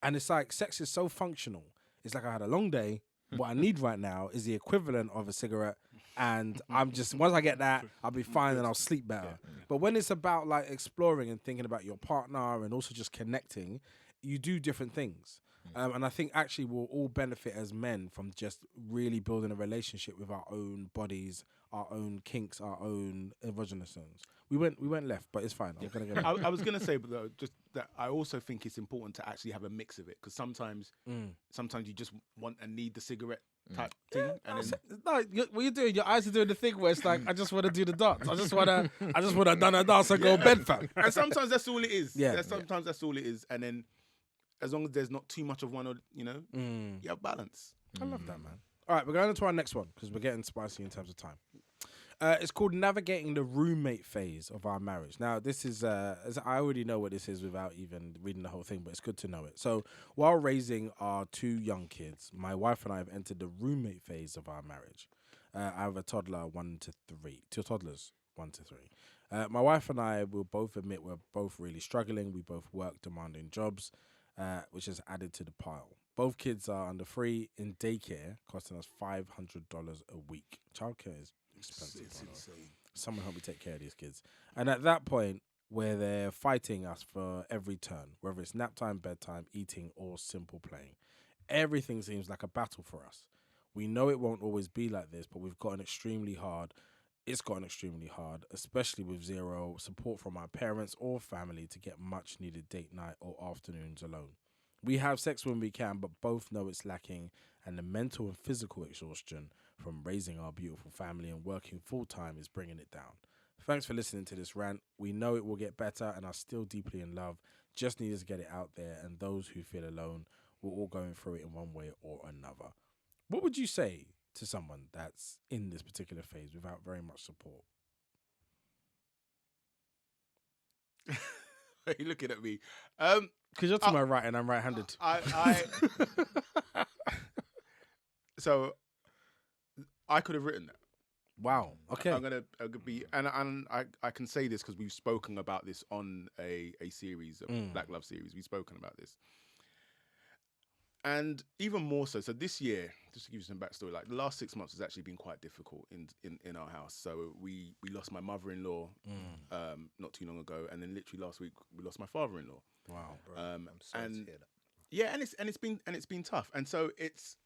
And it's like sex is so functional. It's like I had a long day. What I need right now is the equivalent of a cigarette. And I'm just, once I get that, I'll be fine and I'll sleep better. But when it's about like exploring and thinking about your partner and also just connecting, you do different things. And I think actually we'll all benefit as men from just really building a relationship with our own bodies, our own kinks, our own erogenous zones. We went left, but it's fine. I'm gonna get I was gonna say, but though, just that I also think it's important to actually have a mix of it, because sometimes you just want and need the cigarette type thing, and then what you're doing, your eyes are doing the thing where it's like, I just want to do the dance. I just want to done a dance and go to bed, fam. and sometimes that's all it is. Yeah. Sometimes that's all it is, and then as long as there's not too much of one, or you have balance. I love that, man. All right, we're going on to our next one because we're getting spicy in terms of time. It's called navigating the roommate phase of our marriage. Now, this is, I already know what this is without even reading the whole thing, but it's good to know it. So while raising our two young kids, my wife and I have entered the roommate phase of our marriage. I have a toddler, 1 to 3, two toddlers, 1 to 3. My wife and I will both admit we're both really struggling. We both work demanding jobs, which has added to the pile. Both kids are under 3 in daycare, costing us $500 a week. Childcare is expensive. It's by the way. insane. Someone help me take care of these kids. And at that point, where they're fighting us for every turn, whether it's nap time, bedtime, eating, or simple playing, everything seems like a battle for us. We know it won't always be like this, but we've gotten extremely hard. It's gotten extremely hard, especially with zero support from our parents or family to get much needed date night or afternoons alone. We have sex when we can, but both know it's lacking, and the mental and physical exhaustion from raising our beautiful family and working full time is bringing it down. Thanks for listening to this rant. We know it will get better and are still deeply in love. Just need us to get it out there, and those who feel alone, we're all going through it in one way or another. What would you say to someone that's in this particular phase without very much support? Are you looking at me? Because you're to my right and I'm right-handed. So I could have written that. Wow. Okay. I'm gonna be, and I can say this because we've spoken about this on a series, Black Love series. We've spoken about this, and even more so. So this year, just to give you some backstory, like the last 6 months has actually been quite difficult in our house. So we lost my mother-in-law not too long ago, and then literally last week we lost my father-in-law. Wow. Bro, I'm sorry to hear that. Yeah, and it's been tough, and so it's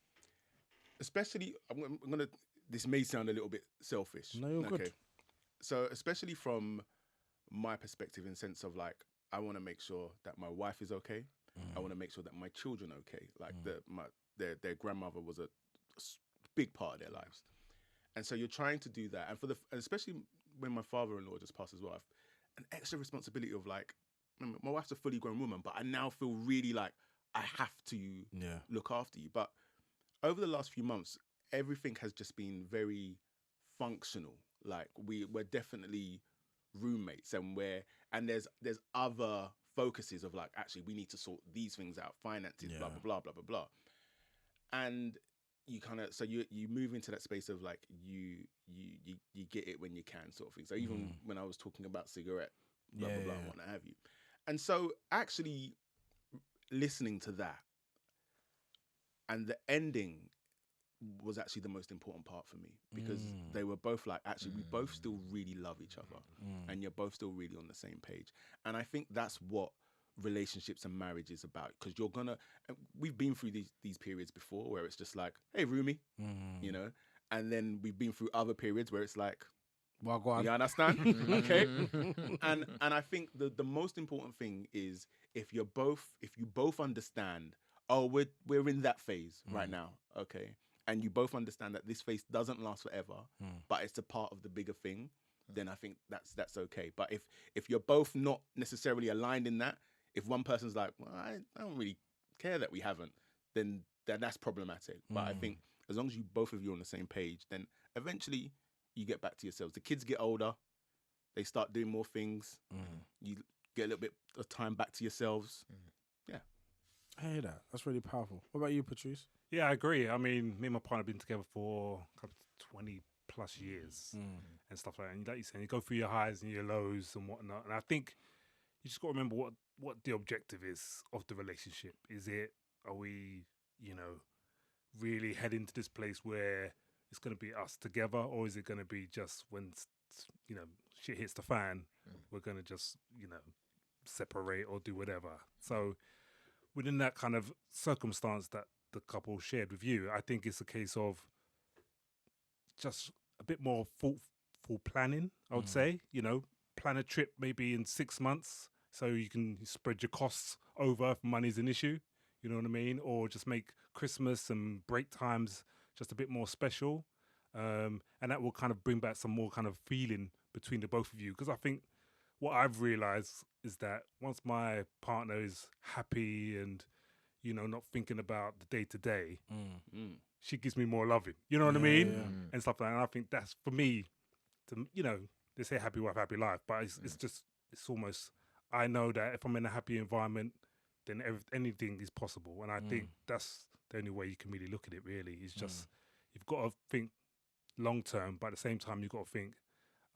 especially I'm gonna. This may sound a little bit selfish. No, you're good. So especially from my perspective, in sense of like, I want to make sure that my wife is okay. I want to make sure that my children are okay. Like their grandmother was a big part of their lives, and so you're trying to do that. And and especially when my father-in-law just passed as well, I've an extra responsibility of like, my wife's a fully grown woman, but I now feel really like I have to look after you. But over the last few months, everything has just been very functional. Like we're definitely roommates, and there's other focuses of like, actually we need to sort these things out, finances, blah blah blah blah blah blah. And you kind of, so you move into that space of like you get it when you can, sort of thing. So even when I was talking about cigarette, blah blah blah, and what have you. And so actually listening to that and the ending was actually the most important part for me, because they were both like, actually we both still really love each other, and you're both still really on the same page. And I think that's what relationships and marriage is about, because you're gonna, we've been through these periods before where it's just like, hey roomie, you know, and then we've been through other periods where it's like, well, go on. you understand? Okay. And I think the most important thing is if you both understand, oh, we're in that phase right now, okay, and you both understand that this phase doesn't last forever, but it's a part of the bigger thing, then I think that's okay. But if you're both not necessarily aligned in that, if one person's like, well, I don't really care that we haven't, then that's problematic. But I think as long as you both of you are on the same page, then eventually you get back to yourselves. The kids get older, they start doing more things. You get a little bit of time back to yourselves. Yeah. I hear that. That's really powerful. What about you, Patrice? Yeah, I agree. I mean, me and my partner have been together for 20 plus years and stuff like that. And like you said, you go through your highs and your lows and whatnot. And I think you just got to remember what the objective is of the relationship. Are we, really heading to this place where it's going to be us together, or is it going to be just when, shit hits the fan, we're going to just, separate or do whatever. So within that kind of circumstance that the couple shared with you, I think it's a case of just a bit more thoughtful planning, I would say. Plan a trip maybe in 6 months so you can spread your costs over if money's an issue, you know what I mean? Or just make Christmas and break times just a bit more special. And that will kind of bring back some more kind of feeling between the both of you. Because I think what I've realised is that once my partner is happy and, not thinking about the day-to-day, she gives me more loving. You know what I mean? Yeah. And stuff like that. And I think that's, for me, they say happy wife, happy life. But it's almost, I know that if I'm in a happy environment, then anything is possible. And I think that's the only way you can really look at it, really. Is just, you've got to think long-term, but at the same time, you've got to think,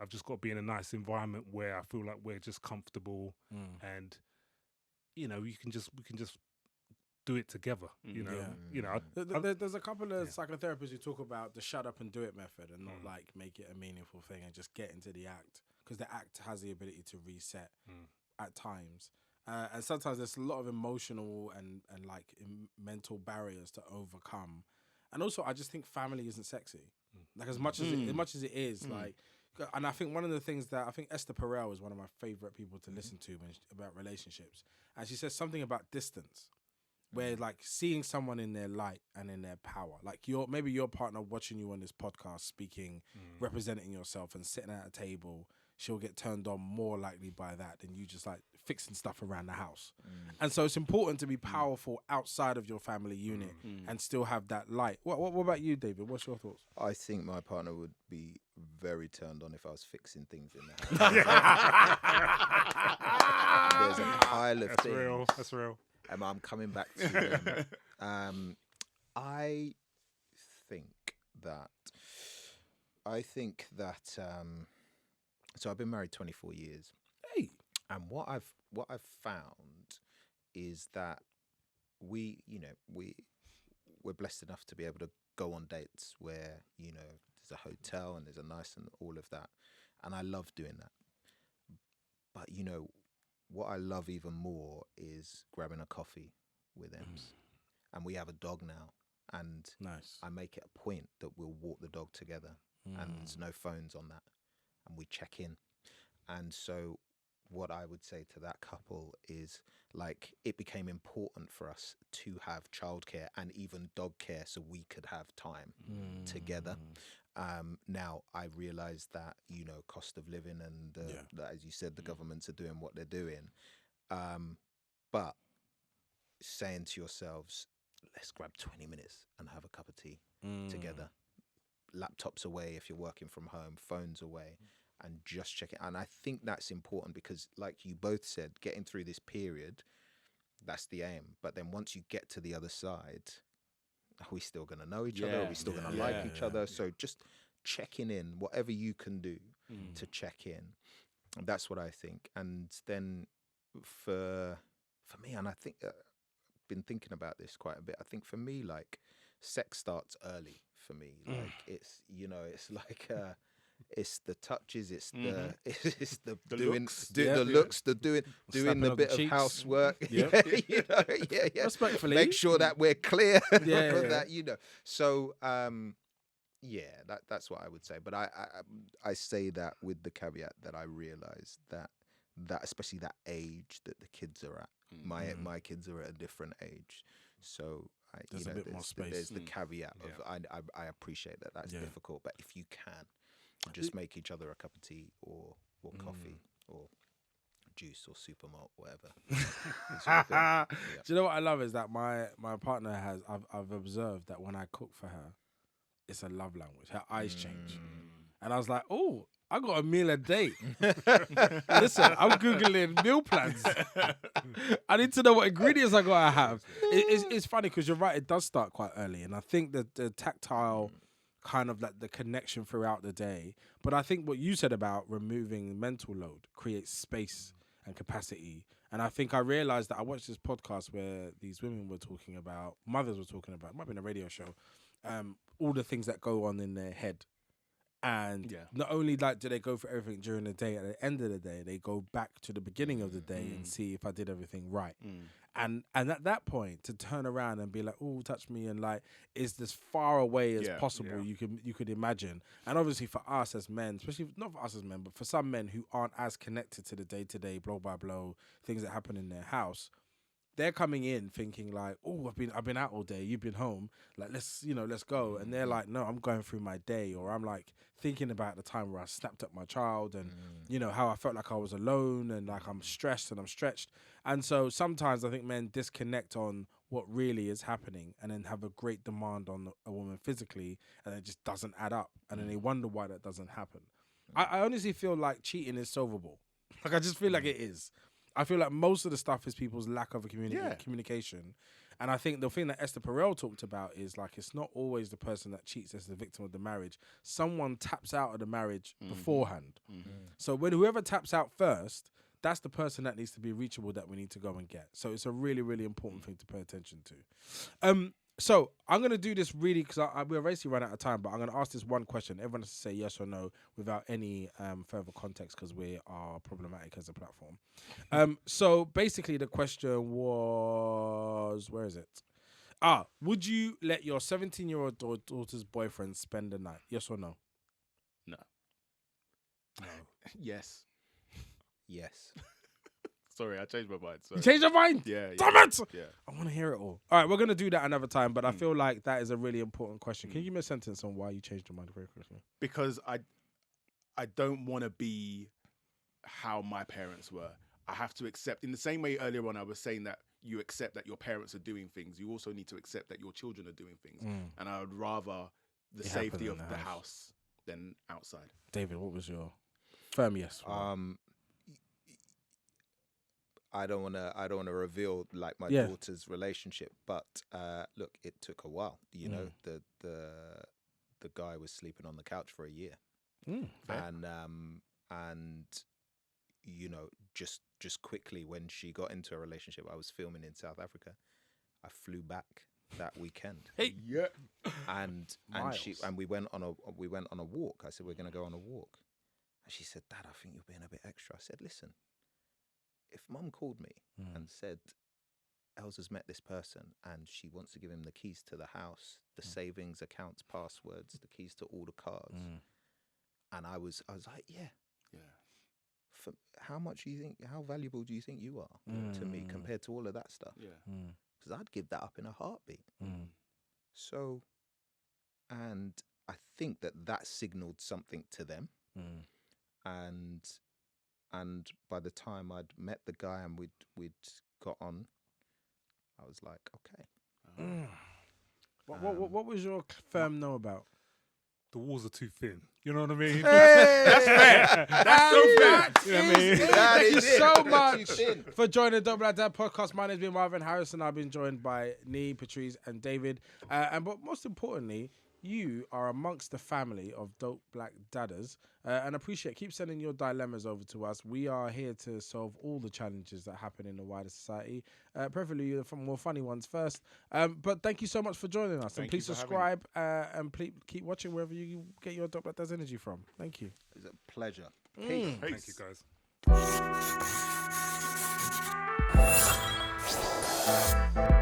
I've just got to be in a nice environment where I feel like we're just comfortable and, we can just do it together. You know, There's a couple of psychotherapists who talk about the shut up and do it method and not like make it a meaningful thing and just get into the act, because the act has the ability to reset at times. And sometimes there's a lot of emotional and like mental barriers to overcome. And also, I just think family isn't sexy. Like as much as it is, like, and I think one of the things that I think Esther Perel is one of my favorite people to listen to about relationships, and she says something about distance, where like seeing someone in their light and in their power, like maybe your partner watching you on this podcast speaking, representing yourself and sitting at a table, she'll get turned on more likely by that than you just like fixing stuff around the house. And so it's important to be powerful outside of your family unit and still have that light. What about you, David? What's your thoughts? I think my partner would be very turned on if I was fixing things in the house. There's a pile of things. That's real. I'm coming back to them. I think that. So I've been married 24 years. Hey. And what I've found is that we're blessed enough to be able to go on dates where, there's a hotel and there's a nice and all of that. And I love doing that. But, what I love even more is grabbing a coffee with Ems. And we have a dog now. And nice. I make it a point that we'll walk the dog together. And there's no phones on that. And we check in. And so what I would say to that couple is, like, it became important for us to have childcare and even dog care so we could have time together. Now I realize that, cost of living and that, as you said, the governments are doing what they're doing. But saying to yourselves, let's grab 20 minutes and have a cup of tea together. Laptops away if you're working from home, phones away, and just check it. And I think that's important because, like you both said, getting through this period, that's the aim. But then once you get to the other side, are we still going to know each other? Are we still going to like each other? So just checking in, whatever you can do to check in. That's what I think. And then for me, and I think I've been thinking about this quite a bit. I think for me, like, sex starts early for me. Like it's like it's the touches, it's the doing the bit of housework. Respectfully, make sure that we're clear for that. So that's what I would say. But I say that with the caveat that I realise that especially that age that the kids are at. My kids are at a different age, so there's a bit more space. There's the caveat of I appreciate that that's difficult, but if you can, just make each other a cup of tea or coffee or juice or super malt, whatever. Do you know what I love is that my partner has. I've observed that when I cook for her, it's a love language. Her eyes change, and I was like, oh. I got a meal a day. Listen, I'm Googling meal plans. I need to know what ingredients I got to have. It's funny because you're right, it does start quite early. And I think that the tactile kind of like the connection throughout the day. But I think what you said about removing mental load creates space and capacity. And I think I realized that I watched this podcast where these women were talking about, mothers were talking about, it might have been a radio show, all the things that go on in their head. And not only like do they go for everything during the day, at the end of the day, they go back to the beginning of the day and see if I did everything right. And at that point, to turn around and be like, oh, touch me, and like, is as far away as possible you could imagine. And obviously for us as men, especially not for us as men, but for some men who aren't as connected to the day-to-day, blow by blow, things that happen in their house, they're coming in thinking like, oh, I've been out all day, you've been home, like let's go. And they're like, no, I'm going through my day, or I'm like thinking about the time where I snapped at my child and how I felt like I was alone and like I'm stressed and I'm stretched. And so sometimes I think men disconnect on what really is happening and then have a great demand on a woman physically, and it just doesn't add up. And then they wonder why that doesn't happen. I honestly feel like cheating is solvable. Like I just feel like it is. I feel like most of the stuff is people's lack of a communication. And I think the thing that Esther Perel talked about is like, it's not always the person that cheats that's the victim of the marriage. Someone taps out of the marriage beforehand. So when whoever taps out first, that's the person that needs to be reachable that we need to go and get. So it's a really, really important thing to pay attention to. So I'm going to do this really because we're basically running out of time, but I'm going to ask this one question. Everyone has to say yes or no without any further context because we are problematic as a platform. So basically the question was, where is it? Would you let your 17-year-old daughter's boyfriend spend the night? Yes or no? No. Yes. Yes. Sorry, I changed my mind. Sorry. You changed your mind? Yeah. Damn it! Yeah. I want to hear it all. All right, we're going to do that another time, but I feel like that is a really important question. Can you give me a sentence on why you changed your mind very quickly? Because I don't want to be how my parents were. I have to accept, in the same way earlier on I was saying that you accept that your parents are doing things, you also need to accept that your children are doing things. And I would rather the safety of the house than outside. David, what was your firm yes? I don't want to reveal like my daughter's relationship, but look, it took a while. You know, the guy was sleeping on the couch for a year, and you know, just quickly when she got into a relationship, I was filming in South Africa. I flew back that weekend. Hey, yeah, and we went on a walk. I said, we're gonna go on a walk, and she said, Dad, I think you're being a bit extra. I said, listen. If Mum called me and said, Elsa's met this person and she wants to give him the keys to the house, the savings accounts, passwords, the keys to all the cars, and I was like, yeah. For how valuable do you think you are to me compared to all of that stuff? Yeah, because I'd give that up in a heartbeat. So, and I think that signaled something to them, and by the time I'd met the guy and we'd got on, I was like, okay. What was your firm no about? The walls are too thin. You know what I mean? That's fair. That's so fair. You know what I mean? Thank you so much for joining the Double Like Dad podcast. My name's been Marvin Harrison. I've been joined by Nii, Patris, and David. But most importantly, you are amongst the family of Dope Black Dadders, and keep sending your dilemmas over to us. We are here to solve all the challenges that happen in the wider society, preferably the more funny ones first. But thank you so much for joining us, and please subscribe and please keep watching wherever you get your Dope Black Dads energy from. Thank you. It's a pleasure. Peace. Thank you, guys.